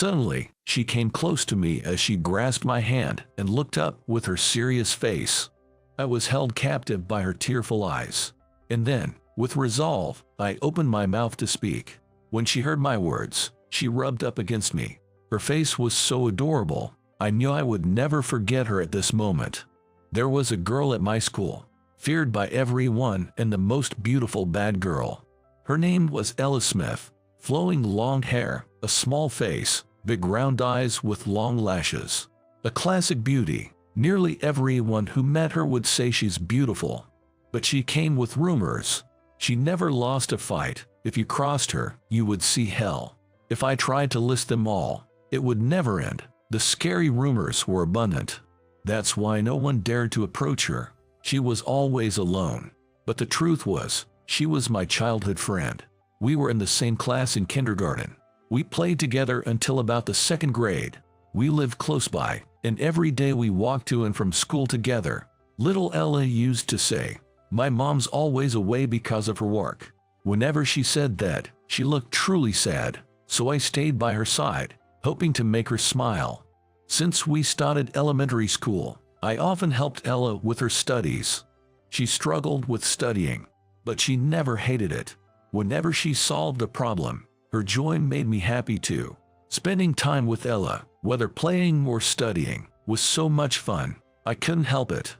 Suddenly, she came close to me as she grasped my hand and looked up with her serious face. I was held captive by her tearful eyes. And then, with resolve, I opened my mouth to speak. When she heard my words, she rubbed up against me. Her face was so adorable, I knew I would never forget her at this moment. There was a girl at my school, feared by everyone and the most beautiful bad girl. Her name was Ella Smith. Flowing long hair, a small face, big round eyes with long lashes. A classic beauty. Nearly everyone who met her would say she's beautiful. But she came with rumors. She never lost a fight. If you crossed her, you would see hell. If I tried to list them all, it would never end. The scary rumors were abundant. That's why no one dared to approach her. She was always alone. But the truth was, she was my childhood friend. We were in the same class in kindergarten. We played together until about the 2nd grade. We lived close by, and every day we walked to and from school together. Little Ella used to say, "My mom's always away because of her work." Whenever she said that, she looked truly sad, so I stayed by her side, hoping to make her smile. Since we started elementary school, I often helped Ella with her studies. She struggled with studying, but she never hated it. Whenever she solved a problem, her joy made me happy too. Spending time with Ella, whether playing or studying, was so much fun, I couldn't help it.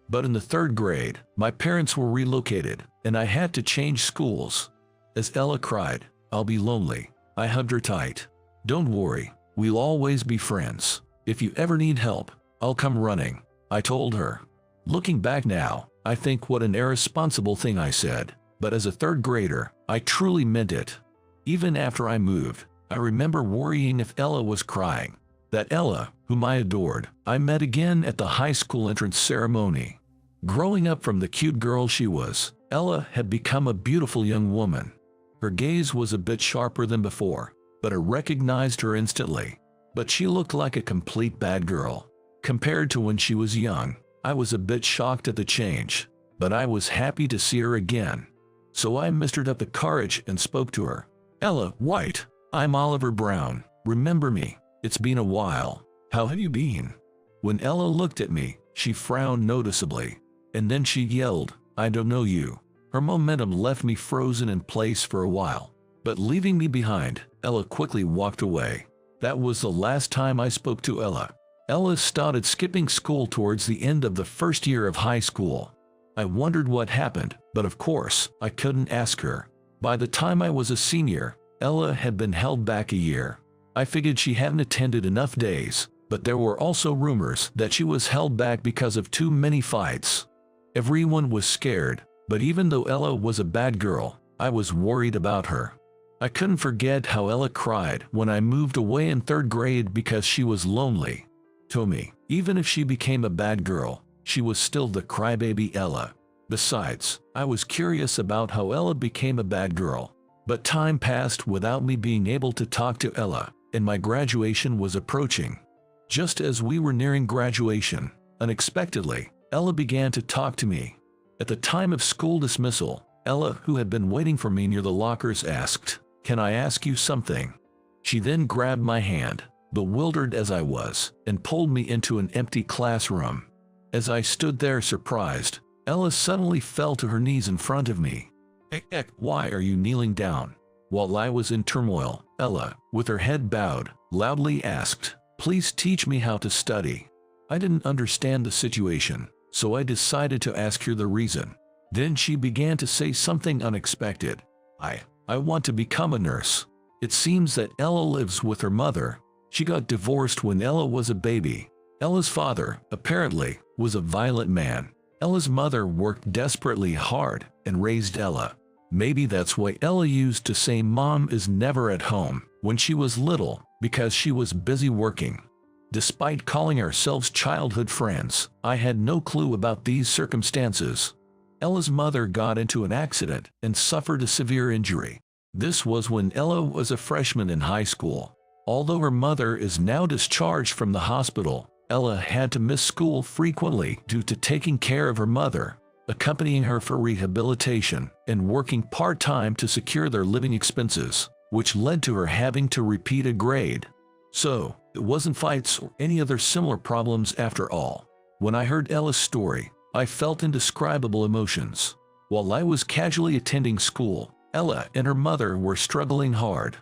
But in the 3rd grade, my parents were relocated, and I had to change schools. As Ella cried, "I'll be lonely," I hugged her tight. "Don't worry, we'll always be friends. If you ever need help, I'll come running," I told her. Looking back now, I think what an irresponsible thing I said. But as a 3rd grader, I truly meant it. Even after I moved, I remember worrying if Ella was crying. That Ella, whom I adored, I met again at the high school entrance ceremony. Growing up from the cute girl she was, Ella had become a beautiful young woman. Her gaze was a bit sharper than before, but I recognized her instantly. But she looked like a complete bad girl. Compared to when she was young, I was a bit shocked at the change, but I was happy to see her again. So I mustered up the courage and spoke to her. "Ella, White, I'm Oliver Brown. Remember me? It's been a while. How have you been?" When Ella looked at me, she frowned noticeably. And then she yelled, "I don't know you." Her momentum left me frozen in place for a while. But leaving me behind, Ella quickly walked away. That was the last time I spoke to Ella. Ella started skipping school towards the end of the 1st year of high school. I wondered what happened, but of course, I couldn't ask her. By the time I was a senior, Ella had been held back a year. I figured she hadn't attended enough days, but there were also rumors that she was held back because of too many fights. Everyone was scared, but even though Ella was a bad girl, I was worried about her. I couldn't forget how Ella cried when I moved away in 3rd grade because she was lonely. To me, even if she became a bad girl, she was still the crybaby Ella. Besides, I was curious about how Ella became a bad girl. But time passed without me being able to talk to Ella, and my graduation was approaching. Just as we were nearing graduation, unexpectedly, Ella began to talk to me. At the time of school dismissal, Ella, who had been waiting for me near the lockers, asked, "Can I ask you something?" She then grabbed my hand, bewildered as I was, and pulled me into an empty classroom. As I stood there surprised, Ella suddenly fell to her knees in front of me. Why are you kneeling down?" While I was in turmoil, Ella, with her head bowed, loudly asked, "Please teach me how to study." I didn't understand the situation, so I decided to ask her the reason. Then she began to say something unexpected. I want to become a nurse. It seems that Ella lives with her mother. She got divorced when Ella was a baby. Ella's father, apparently, was a violent man. Ella's mother worked desperately hard and raised Ella. Maybe that's why Ella used to say Mom is never at home when she was little, because she was busy working. Despite calling ourselves childhood friends, I had no clue about these circumstances. Ella's mother got into an accident and suffered a severe injury. This was when Ella was a freshman in high school. Although her mother is now discharged from the hospital, Ella had to miss school frequently due to taking care of her mother, accompanying her for rehabilitation, and working part-time to secure their living expenses, which led to her having to repeat a grade. So, it wasn't fights or any other similar problems after all. When I heard Ella's story, I felt indescribable emotions. While I was casually attending school, Ella and her mother were struggling hard.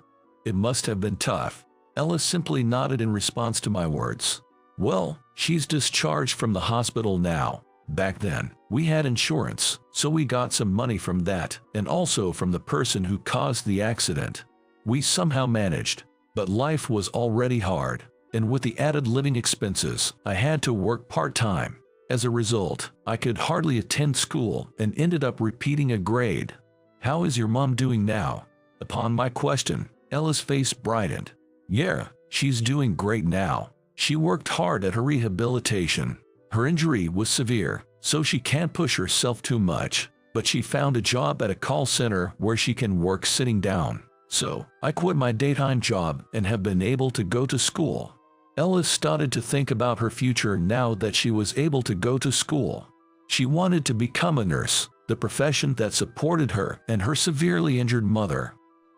It must have been tough. Ella simply nodded in response to my words. Well, she's discharged from the hospital now. Back then, we had insurance, so we got some money from that and also from the person who caused the accident. We somehow managed, but life was already hard, and with the added living expenses, I had to work part-time. As a result, I could hardly attend school and ended up repeating a grade. How is your mom doing now? Upon my question, Ella's face brightened. Yeah, she's doing great now. She worked hard at her rehabilitation. Her injury was severe, so she can't push herself too much, but she found a job at a call center where she can work sitting down. So, I quit my daytime job and have been able to go to school. Ella started to think about her future now that she was able to go to school. She wanted to become a nurse, the profession that supported her and her severely injured mother.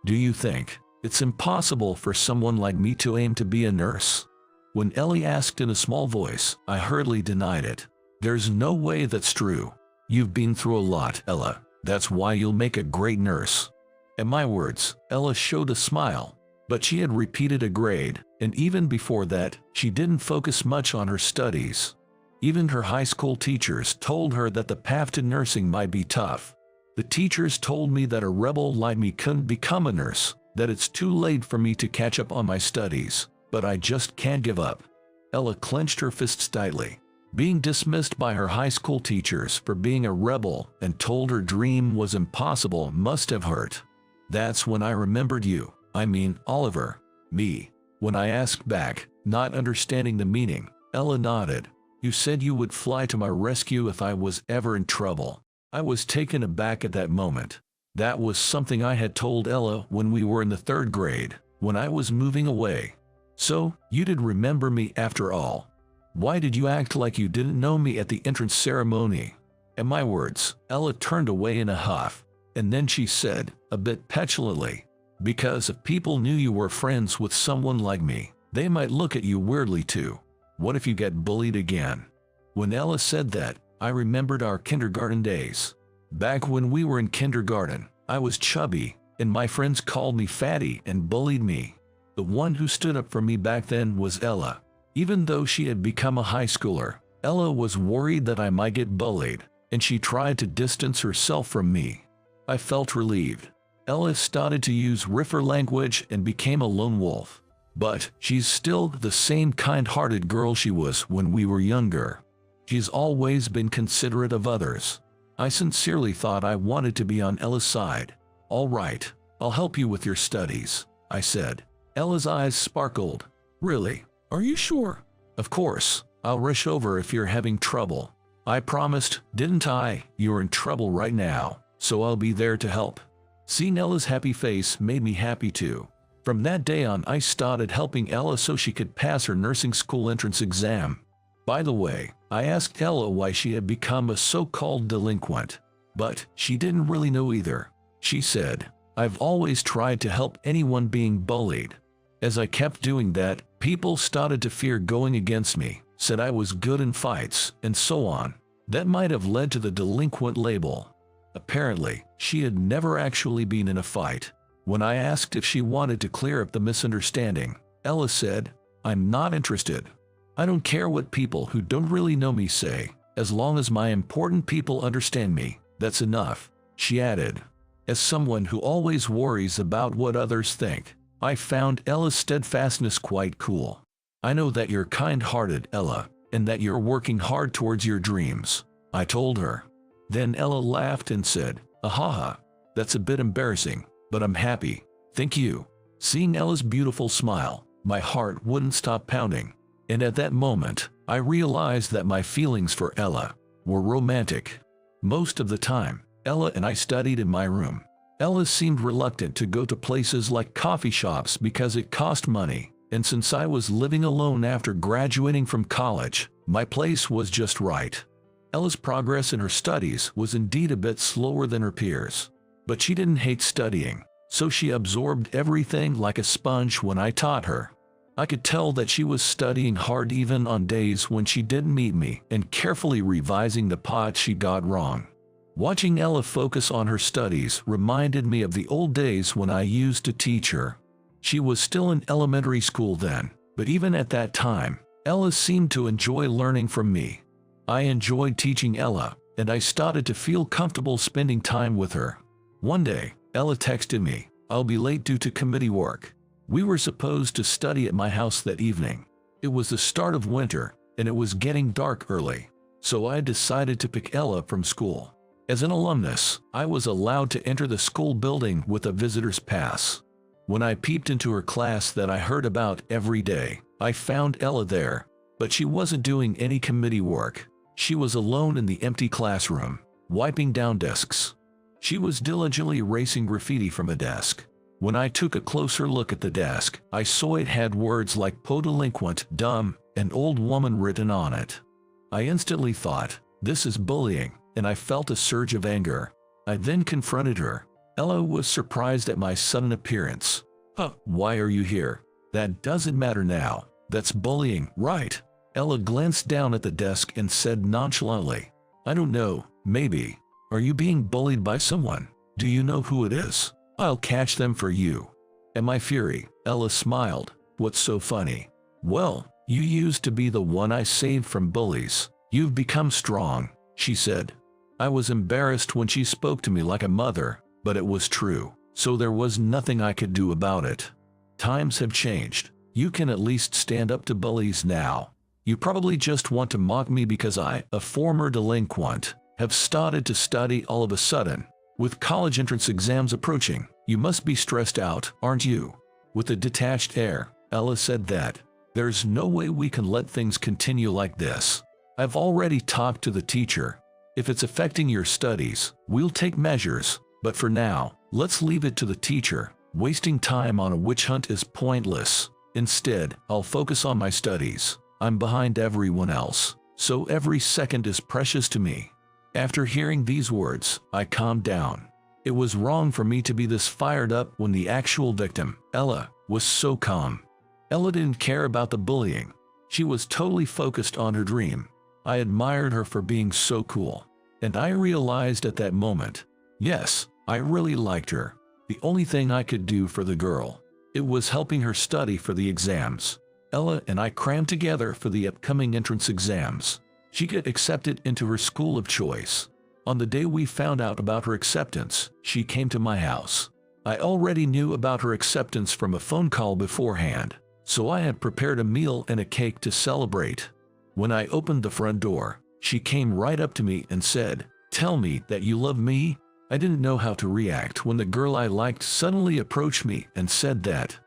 Do you think it's impossible for someone like me to aim to be a nurse? When Ellie asked in a small voice, I hurriedly denied it. There's no way that's true. You've been through a lot, Ella. That's why you'll make a great nurse. At my words, Ella showed a smile, but she had repeated a grade, and even before that, she didn't focus much on her studies. Even her high school teachers told her that the path to nursing might be tough. The teachers told me that a rebel like me couldn't become a nurse, that it's too late for me to catch up on my studies. But I just can't give up. Ella clenched her fists tightly. Being dismissed by her high school teachers for being a rebel and told her dream was impossible must have hurt. That's when I remembered you. I mean, Oliver. Me. When I asked back, not understanding the meaning, Ella nodded. You said you would fly to my rescue if I was ever in trouble. I was taken aback at that moment. That was something I had told Ella when we were in the 3rd grade, when I was moving away. So, you did remember me after all. Why did you act like you didn't know me at the entrance ceremony? At my words, Ella turned away in a huff, and then she said, a bit petulantly, because if people knew you were friends with someone like me, they might look at you weirdly too. What if you get bullied again? When Ella said that, I remembered our kindergarten days. Back when we were in kindergarten, I was chubby, and my friends called me fatty and bullied me. The one who stood up for me back then was Ella. Even though she had become a high schooler, Ella was worried that I might get bullied, and she tried to distance herself from me. I felt relieved. Ella started to use riffer language and became a lone wolf. But she's still the same kind-hearted girl she was when we were younger. She's always been considerate of others. I sincerely thought I wanted to be on Ella's side. All right, I'll help you with your studies, I said. Ella's eyes sparkled. Really? Are you sure? Of course. I'll rush over if you're having trouble. I promised, didn't I? You're in trouble right now, so I'll be there to help. Seeing Ella's happy face made me happy too. From that day on, I started helping Ella so she could pass her nursing school entrance exam. By the way, I asked Ella why she had become a so-called delinquent, but she didn't really know either. She said, I've always tried to help anyone being bullied. As I kept doing that, people started to fear going against me, said I was good in fights, and so on. That might have led to the delinquent label. Apparently, she had never actually been in a fight. When I asked if she wanted to clear up the misunderstanding, Ella said, I'm not interested. I don't care what people who don't really know me say, as long as my important people understand me, that's enough, she added. As someone who always worries about what others think, I found Ella's steadfastness quite cool. I know that you're kind-hearted, Ella, and that you're working hard towards your dreams, I told her. Then Ella laughed and said, Ahaha, that's a bit embarrassing, but I'm happy. Thank you. Seeing Ella's beautiful smile, my heart wouldn't stop pounding. And at that moment, I realized that my feelings for Ella were romantic. Most of the time, Ella and I studied in my room. Ella seemed reluctant to go to places like coffee shops because it cost money, and since I was living alone after graduating from college, my place was just right. Ella's progress in her studies was indeed a bit slower than her peers, but she didn't hate studying, so she absorbed everything like a sponge when I taught her. I could tell that she was studying hard even on days when she didn't meet me and carefully revising the part she got wrong. Watching Ella focus on her studies reminded me of the old days when I used to teach her. She was still in elementary school then, but even at that time, Ella seemed to enjoy learning from me. I enjoyed teaching Ella, and I started to feel comfortable spending time with her. One day, Ella texted me, "I'll be late due to committee work." We were supposed to study at my house that evening. It was the start of winter, and it was getting dark early, so I decided to pick Ella from school. As an alumnus, I was allowed to enter the school building with a visitor's pass. When I peeped into her class that I heard about every day, I found Ella there, but she wasn't doing any committee work. She was alone in the empty classroom, wiping down desks. She was diligently erasing graffiti from a desk. When I took a closer look at the desk, I saw it had words like delinquent, dumb, and old woman written on it. I instantly thought, this is bullying, and I felt a surge of anger. I then confronted her. Ella was surprised at my sudden appearance. Why are you here? That doesn't matter now. That's bullying, right? Ella glanced down at the desk and said nonchalantly, I don't know, maybe. Are you being bullied by someone? Do you know who it is? I'll catch them for you. At my fury, Ella smiled. What's so funny? Well, you used to be the one I saved from bullies. You've become strong, she said. I was embarrassed when she spoke to me like a mother, but it was true, so there was nothing I could do about it. Times have changed. You can at least stand up to bullies now. You probably just want to mock me because I, a former delinquent, have started to study all of a sudden. With college entrance exams approaching, you must be stressed out, aren't you? With a detached air, Ella said that, there's no way we can let things continue like this. I've already talked to the teacher. If it's affecting your studies, we'll take measures, but for now, let's leave it to the teacher. Wasting time on a witch hunt is pointless. Instead, I'll focus on my studies. I'm behind everyone else, so every second is precious to me. After hearing these words, I calmed down. It was wrong for me to be this fired up when the actual victim, Ella, was so calm. Ella didn't care about the bullying. She was totally focused on her dream. I admired her for being so cool. And I realized at that moment, yes, I really liked her. The only thing I could do for the girl, it was helping her study for the exams. Ella and I crammed together for the upcoming entrance exams. She got accepted into her school of choice. On the day we found out about her acceptance, she came to my house. I already knew about her acceptance from a phone call beforehand, so I had prepared a meal and a cake to celebrate. When I opened the front door, she came right up to me and said, "Tell me that you love me." I didn't know how to react when the girl I liked suddenly approached me and said that.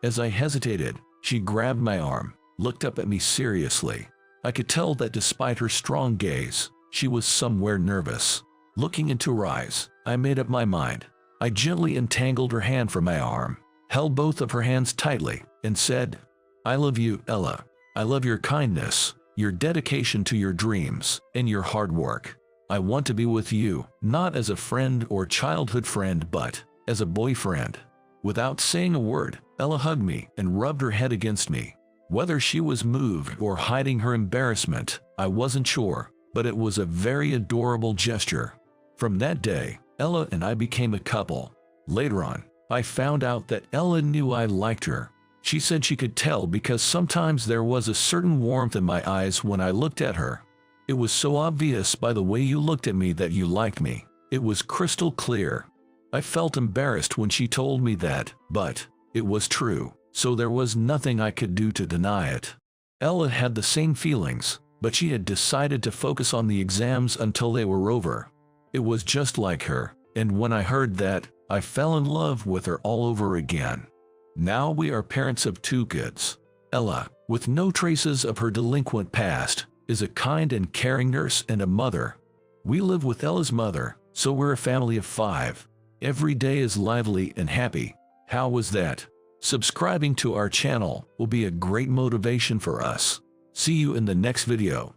As I hesitated, she grabbed my arm, looked up at me seriously. I could tell that despite her strong gaze, she was somewhere nervous. Looking into her eyes, I made up my mind. I gently untangled her hand from my arm, held both of her hands tightly, and said, "I love you, Ella. I love your kindness, your dedication to your dreams, and your hard work. I want to be with you, not as a friend or childhood friend, but as a boyfriend." Without saying a word, Ella hugged me and rubbed her head against me. Whether she was moved or hiding her embarrassment, I wasn't sure, but it was a very adorable gesture. From that day, Ella and I became a couple. Later on, I found out that Ella knew I liked her. She said she could tell because sometimes there was a certain warmth in my eyes when I looked at her. It was so obvious by the way you looked at me that you liked me. It was crystal clear. I felt embarrassed when she told me that, but it was true, so there was nothing I could do to deny it. Ella had the same feelings, but she had decided to focus on the exams until they were over. It was just like her, and when I heard that, I fell in love with her all over again. Now we are parents of 2 kids. Ella, with no traces of her delinquent past, is a kind and caring nurse and a mother. We live with Ella's mother, so we're a family of 5. Every day is lively and happy. How was that? Subscribing to our channel will be a great motivation for us. See you in the next video.